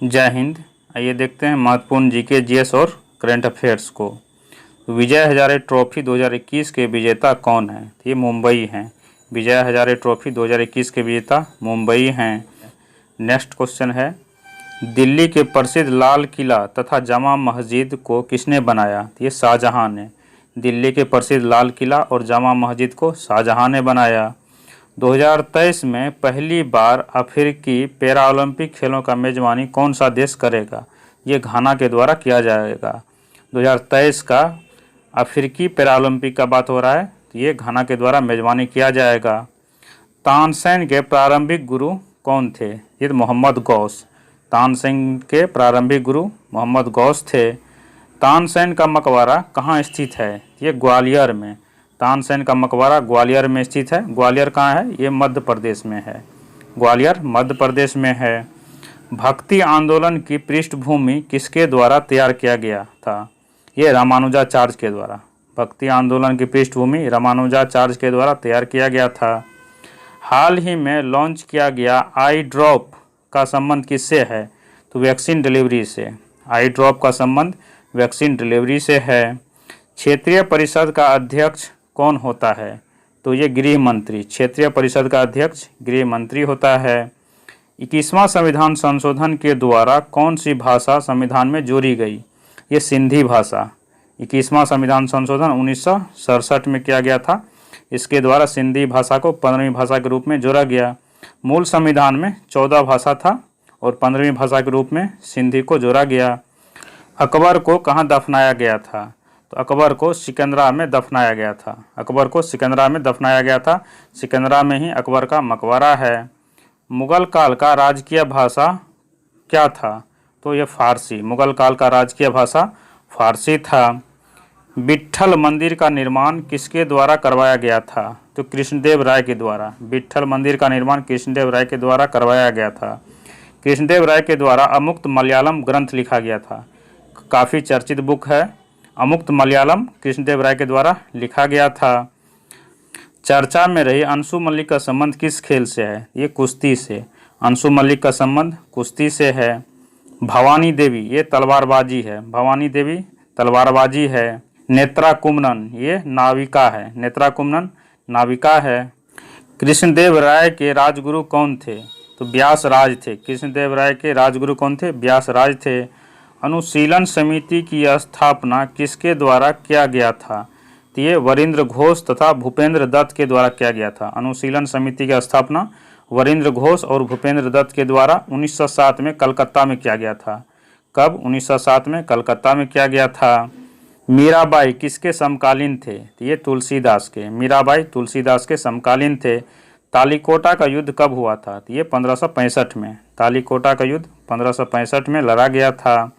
जय हिंद। आइए देखते हैं महत्वपूर्ण जीके जीएस और करंट अफेयर्स को। तो विजय हजारे ट्रॉफी 2021 के विजेता कौन है? ये मुंबई हैं। विजय हजारे ट्रॉफी 2021 के विजेता मुंबई हैं। नेक्स्ट क्वेश्चन है, दिल्ली के प्रसिद्ध लाल किला तथा जामा मस्जिद को किसने बनाया? ये शाहजहां ने। दिल्ली के प्रसिद्ध लाल किला और जामा मस्जिद को शाहजहां ने बनाया। 2023 में पहली बार अफ्रीकी पैरालंपिक खेलों का मेजबानी कौन सा देश करेगा? ये घाना के द्वारा किया जाएगा। 2023 का अफ्रीकी पैरालंपिक का बात हो रहा है, तो ये घाना के द्वारा मेजबानी किया जाएगा। तानसेन के प्रारंभिक गुरु कौन थे? ये मोहम्मद गौस। तानसेन के प्रारंभिक गुरु मोहम्मद गौस थे। तानसेन का मकबरा कहाँ स्थित है? ये ग्वालियर में। तानसेन का मकबरा ग्वालियर में स्थित है। ग्वालियर कहाँ है? ये मध्य प्रदेश में है। ग्वालियर मध्य प्रदेश में है। भक्ति आंदोलन की पृष्ठभूमि किसके द्वारा तैयार किया गया था? ये रामानुजाचार्य के द्वारा। भक्ति आंदोलन की पृष्ठभूमि रामानुजाचार्य के द्वारा तैयार किया गया था। हाल ही में लॉन्च किया गया आई ड्रॉप का संबंध किससे है? तो वैक्सीन डिलीवरी से। आई ड्रॉप का संबंध वैक्सीन डिलीवरी से है। क्षेत्रीय परिषद का अध्यक्ष कौन होता है? तो ये गृह मंत्री। क्षेत्रीय परिषद का अध्यक्ष गृह मंत्री होता है। 21वां संविधान संशोधन के द्वारा कौन सी भाषा संविधान में जोड़ी गई? ये सिंधी भाषा। 21वां संविधान संशोधन 1967 में किया गया था। इसके द्वारा सिंधी भाषा को 15वीं भाषा के रूप में जोड़ा गया। मूल संविधान में 14 भाषा था और 15वीं भाषा के रूप में सिंधी को जोड़ा गया। अकबर को कहाँ दफनाया गया था? तो अकबर को सिकंदरा में दफनाया गया था। अकबर को सिकंदरा में दफनाया गया था। सिकंदरा में ही अकबर का मकबरा है। मुगल काल का राजकीय भाषा क्या था? तो ये फारसी। मुगल काल का राजकीय भाषा फारसी था। विट्ठल मंदिर का निर्माण किसके द्वारा करवाया गया था? तो कृष्णदेव राय के द्वारा। विट्ठल मंदिर का निर्माण कृष्णदेव राय के द्वारा करवाया गया था। कृष्णदेव राय के द्वारा अमुक्त मलयालम ग्रंथ लिखा गया था। काफ़ी चर्चित बुक है। अमुक्त मलयालम कृष्णदेव राय के द्वारा लिखा गया था। चर्चा में रही अंशु मल्लिक का संबंध किस खेल से है? ये कुश्ती से। अंशु मल्लिक का संबंध कुश्ती से है। भवानी देवी ये तलवारबाजी है। भवानी देवी तलवारबाजी है। नेत्रा कुमनन ये नाविका है। नेत्रा कुमनन नाविका है। कृष्णदेव राय के राजगुरु कौन थे? तो व्यास राज थे। कृष्णदेव राय के राजगुरु कौन थे? व्यास राज थे। अनुशीलन समिति की स्थापना किसके द्वारा किया गया था? तो ये वरिंद्र घोष तथा भूपेंद्र दत्त के द्वारा किया गया था। अनुशीलन समिति की स्थापना वरिंद्र घोष और भूपेंद्र दत्त के द्वारा 1907 में कलकत्ता में किया गया था। कब? 1907 में कलकत्ता में किया गया था। मीराबाई किसके समकालीन थे? तो ये तुलसीदास के। मीराबाई तुलसीदास के समकालीन थे। तालीकोटा का युद्ध कब हुआ था? तो ये 1565 में। तालीकोटा का युद्ध 1565 में लड़ा गया था।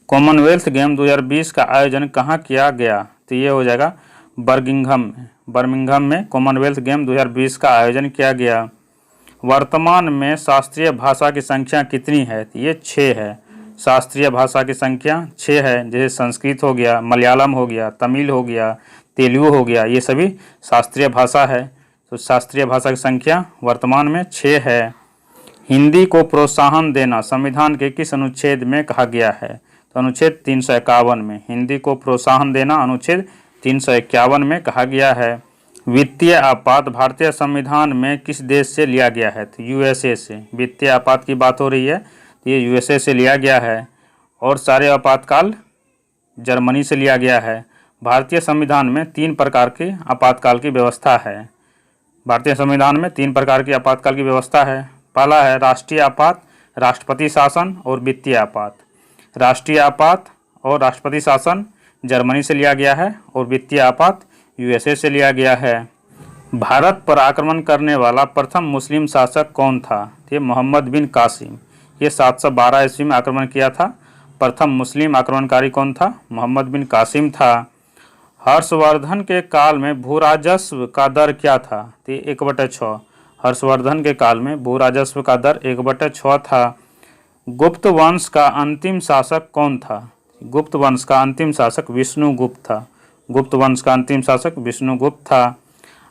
कॉमनवेल्थ गेम 2020 का आयोजन कहाँ किया गया? तो ये हो जाएगा बर्मिंघम में। बर्मिंघम में कॉमनवेल्थ गेम 2020 का आयोजन किया गया। वर्तमान में शास्त्रीय भाषा की संख्या कितनी है? तो ये 6 है। शास्त्रीय भाषा की संख्या 6 है। जैसे संस्कृत हो गया, मलयालम हो गया, तमिल हो गया, तेलुगु हो गया, ये सभी शास्त्रीय भाषा है। तो शास्त्रीय भाषा की संख्या वर्तमान में 6 है। हिंदी को प्रोत्साहन देना संविधान के किस अनुच्छेद में कहा गया है? तो अनुच्छेद 351 में। हिंदी को प्रोत्साहन देना अनुच्छेद 351 में कहा गया है। वित्तीय आपात भारतीय संविधान में किस देश से लिया गया है? तो यूएसए से। वित्तीय आपात की बात हो रही है तो ये यूएसए से लिया गया है। और सारे आपातकाल जर्मनी से लिया गया है। भारतीय संविधान में 3 प्रकार के आपातकाल की व्यवस्था है। भारतीय संविधान में 3 प्रकार की आपातकाल की व्यवस्था है। पहला है राष्ट्रीय आपात, राष्ट्रपति शासन और वित्तीय आपात। राष्ट्रीय आपात और राष्ट्रपति शासन जर्मनी से लिया गया है और वित्तीय आपात यूएसए से लिया गया है। भारत पर आक्रमण करने वाला प्रथम मुस्लिम शासक कौन था? ये मोहम्मद बिन कासिम। ये 712 ईस्वी में आक्रमण किया था। प्रथम मुस्लिम आक्रमणकारी कौन था? मोहम्मद बिन कासिम था। हर्षवर्धन के काल में भू राजस्व का दर क्या था? तो 1/6। हर्षवर्धन के काल में भू राजस्व का दर 1/6 था। गुप्त वंश का अंतिम शासक कौन था? गुप्त वंश का अंतिम शासक विष्णुगुप्त था। गुप्त वंश का अंतिम शासक विष्णुगुप्त था।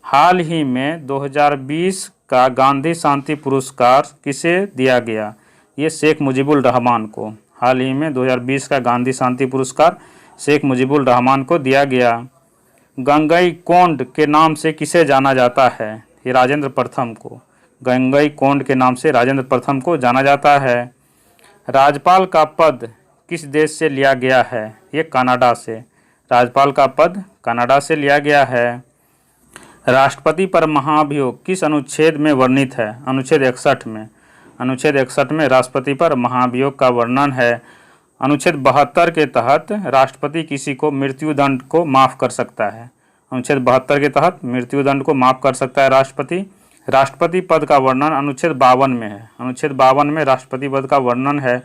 हाल ही में 2020 का गांधी शांति पुरस्कार किसे दिया गया? ये शेख मुजीबुर रहमान को। हाल ही में 2020 का गांधी शांति पुरस्कार शेख मुजीबुर रहमान को दिया गया। गंगईकोंड के नाम से किसे जाना जाता है? ये राजेंद्र प्रथम को। गंगईकोंड के नाम से राजेंद्र प्रथम को जाना जाता है। राज्यपाल का पद किस देश से लिया गया है? ये कनाडा से। राज्यपाल का पद कनाडा से लिया गया है। राष्ट्रपति पर महाभियोग किस अनुच्छेद में वर्णित है? अनुच्छेद 61 में। अनुच्छेद 61 में राष्ट्रपति पर महाभियोग का वर्णन है। अनुच्छेद 72 के तहत राष्ट्रपति किसी को मृत्युदंड को माफ़ कर सकता है। अनुच्छेद 72 के तहत मृत्युदंड को माफ़ कर सकता है राष्ट्रपति। राष्ट्रपति पद का वर्णन अनुच्छेद 52 में है। अनुच्छेद 52 में राष्ट्रपति पद का वर्णन है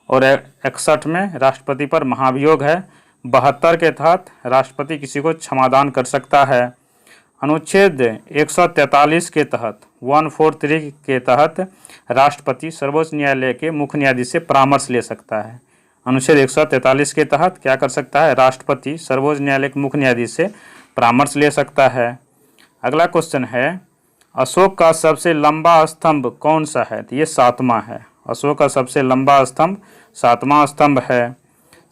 और 61 में राष्ट्रपति पर महाभियोग है। 72 के तहत राष्ट्रपति किसी को क्षमादान कर सकता है। अनुच्छेद 143 के तहत 143 के तहत राष्ट्रपति सर्वोच्च न्यायालय के मुख्य न्यायाधीश से परामर्श ले सकता है। अनुच्छेद 143 के तहत क्या कर सकता है? राष्ट्रपति सर्वोच्च न्यायालय के मुख्य न्यायाधीश से परामर्श ले सकता है। अगला क्वेश्चन है, अशोक का सबसे लंबा स्तंभ कौन सा है? तो ये 7वां है। अशोक का सबसे लंबा स्तंभ 7वां स्तंभ है।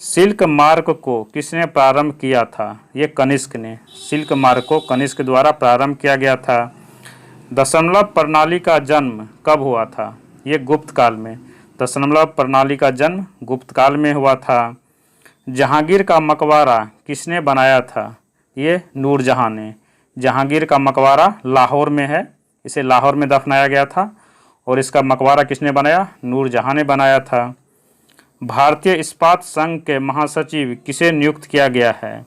सिल्क मार्ग को किसने प्रारंभ किया था? ये कनिष्क ने। सिल्क मार्ग को कनिष्क द्वारा प्रारंभ किया गया था। दशमलव प्रणाली का जन्म कब हुआ था? ये गुप्त काल में। दशमलव प्रणाली का जन्म गुप्त काल में हुआ था। जहांगीर का मकबरा किसने बनाया था? ये नूरजहां ने। जहांगीर का मकबरा लाहौर में है। इसे लाहौर में दफनाया गया था और इसका मकबरा किसने बनाया? नूरजहां ने बनाया था। भारतीय इस्पात संघ के महासचिव किसे नियुक्त किया गया है?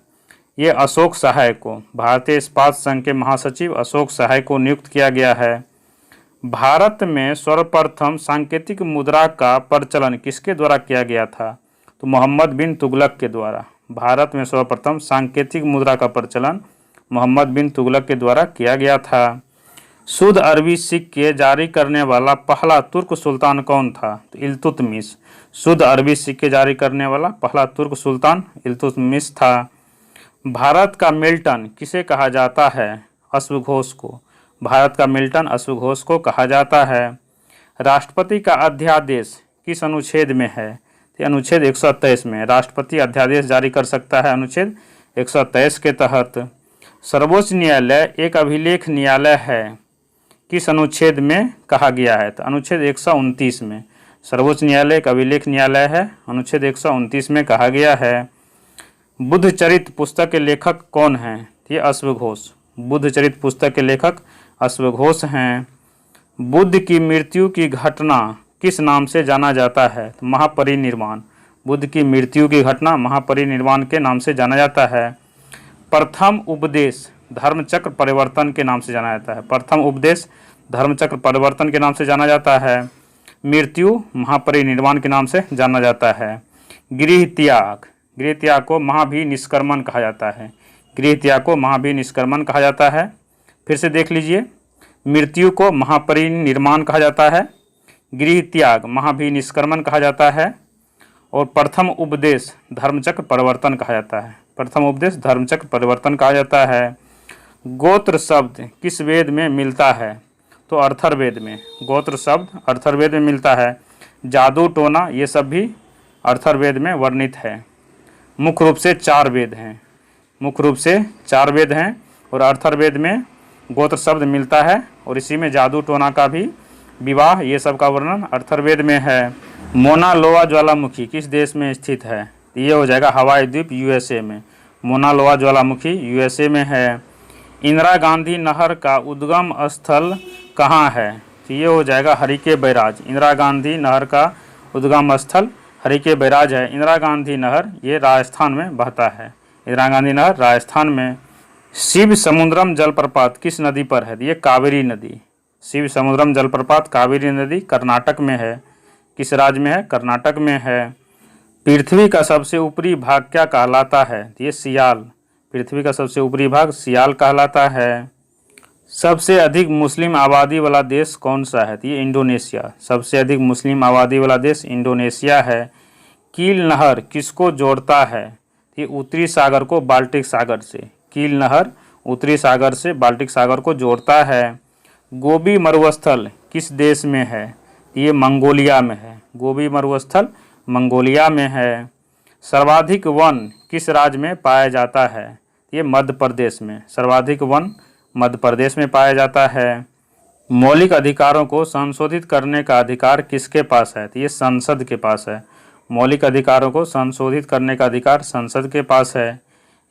ये अशोक सहाय को। भारतीय इस्पात संघ के महासचिव अशोक सहाय को नियुक्त किया गया है। भारत में सर्वप्रथम सांकेतिक मुद्रा का प्रचलन किसके द्वारा किया गया था? तो मोहम्मद बिन तुगलक के द्वारा। भारत में सर्वप्रथम सांकेतिक मुद्रा का प्रचलन मोहम्मद बिन तुगलक के द्वारा किया गया था। शुद्ध अरबी सिक्के जारी करने वाला पहला तुर्क सुल्तान कौन था? तो इल्तुतमिश। शुद्ध अरबी सिक्के जारी करने वाला पहला तुर्क सुल्तान इल्तुतमिश था। भारत का मिल्टन किसे कहा जाता है? अश्वघोष को। भारत का मिल्टन अश्वघोष को कहा जाता है। राष्ट्रपति का अध्यादेश किस अनुच्छेद में है? तो अनुच्छेद 123 में। राष्ट्रपति अध्यादेश जारी कर सकता है अनुच्छेद 123 के तहत। सर्वोच्च न्यायालय एक अभिलेख न्यायालय है किस अनुच्छेद में कहा गया है? तो अनुच्छेद 129 में। सर्वोच्च न्यायालय एक अभिलेख न्यायालय है, अनुच्छेद 129 में कहा गया है। बुद्धचरित पुस्तक के लेखक कौन हैं? ये अश्वघोष। बुद्धचरित पुस्तक के लेखक अश्वघोष हैं। बुद्ध की मृत्यु की घटना किस नाम से जाना जाता है? तो महापरिनिर्वाण। बुद्ध की मृत्यु की घटना महापरिनिर्वाण के नाम से जाना जाता है। प्रथम उपदेश धर्मचक्र परिवर्तन के नाम से जाना जाता है। प्रथम उपदेश धर्मचक्र परिवर्तन के नाम से जाना जाता है। मृत्यु महापरिनिर्वाण के नाम से जाना जाता है। गृह त्याग। गृह त्याग को महाभिनिष्क्रमण कहा जाता है। गृह त्याग को महाभिनिष्क्रमण कहा जाता है। फिर से देख लीजिए, मृत्यु को महापरिनिर्वाण कहा जाता है, गृह त्याग महाभिनिष्क्रमण कहा जाता है और प्रथम उपदेश धर्मचक्र परिवर्तन कहा जाता है। प्रथम उपदेश धर्मचक्र परिवर्तन कहा जाता है। गोत्र शब्द किस वेद में मिलता है? तो अर्थर्वेद में। गोत्र शब्द अर्थर्वेद में मिलता है। जादू टोना ये सब भी अर्थर्वेद में वर्णित है। मुख्य रूप से 4 वेद हैं। मुख्य रूप से 4 वेद हैं और अर्थर्वेद में गोत्र शब्द मिलता है और इसी में जादू टोना का भी, विवाह, ये सब का वर्णन अर्थर्वेद में है। मोना लोआ ज्वालामुखी किस देश में स्थित है? ये हो जाएगा हवाई द्वीप यूएसए में। मोना लोआ ज्वालामुखी यूएसए में है। इंदिरा गांधी नहर का उद्गम स्थल कहाँ है? तो ये हो जाएगा हरिके बैराज। इंदिरा गांधी नहर का उद्गम स्थल हरिके बैराज है। इंदिरा गांधी नहर ये राजस्थान में बहता है। इंदिरा गांधी नहर राजस्थान में। शिव समुद्रम जलप्रपात किस नदी पर है? ये कावेरी नदी। शिव समुद्रम जलप्रपात कावेरी नदी कर्नाटक में है। किस राज्य में है? कर्नाटक में है। पृथ्वी का सबसे ऊपरी भाग क्या कहलाता है? ये सियाल। पृथ्वी का सबसे ऊपरी भाग सियाल कहलाता है। सबसे अधिक मुस्लिम आबादी वाला देश कौन सा है? ये इंडोनेशिया। सबसे अधिक मुस्लिम आबादी वाला देश इंडोनेशिया है। कील नहर किसको जोड़ता है? ये उत्तरी सागर को बाल्टिक सागर से। कील नहर उत्तरी सागर से बाल्टिक सागर को जोड़ता है। गोबी मरुस्थल किस देश में है? ये मंगोलिया में है। गोबी मरुस्थल मंगोलिया में है। सर्वाधिक वन किस राज्य में पाया जाता है? ये मध्य प्रदेश में। सर्वाधिक वन मध्य प्रदेश में पाया जाता है। मौलिक अधिकारों को संशोधित करने का अधिकार किसके पास है? तो ये संसद के पास है। मौलिक अधिकारों को संशोधित करने का अधिकार संसद के पास है।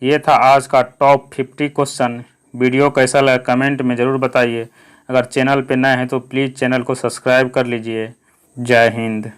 ये था आज का टॉप 50 क्वेश्चन। वीडियो कैसा लगा कमेंट में ज़रूर बताइए। अगर चैनल पे नए हैं तो प्लीज़ चैनल को सब्सक्राइब कर लीजिए। जय हिंद।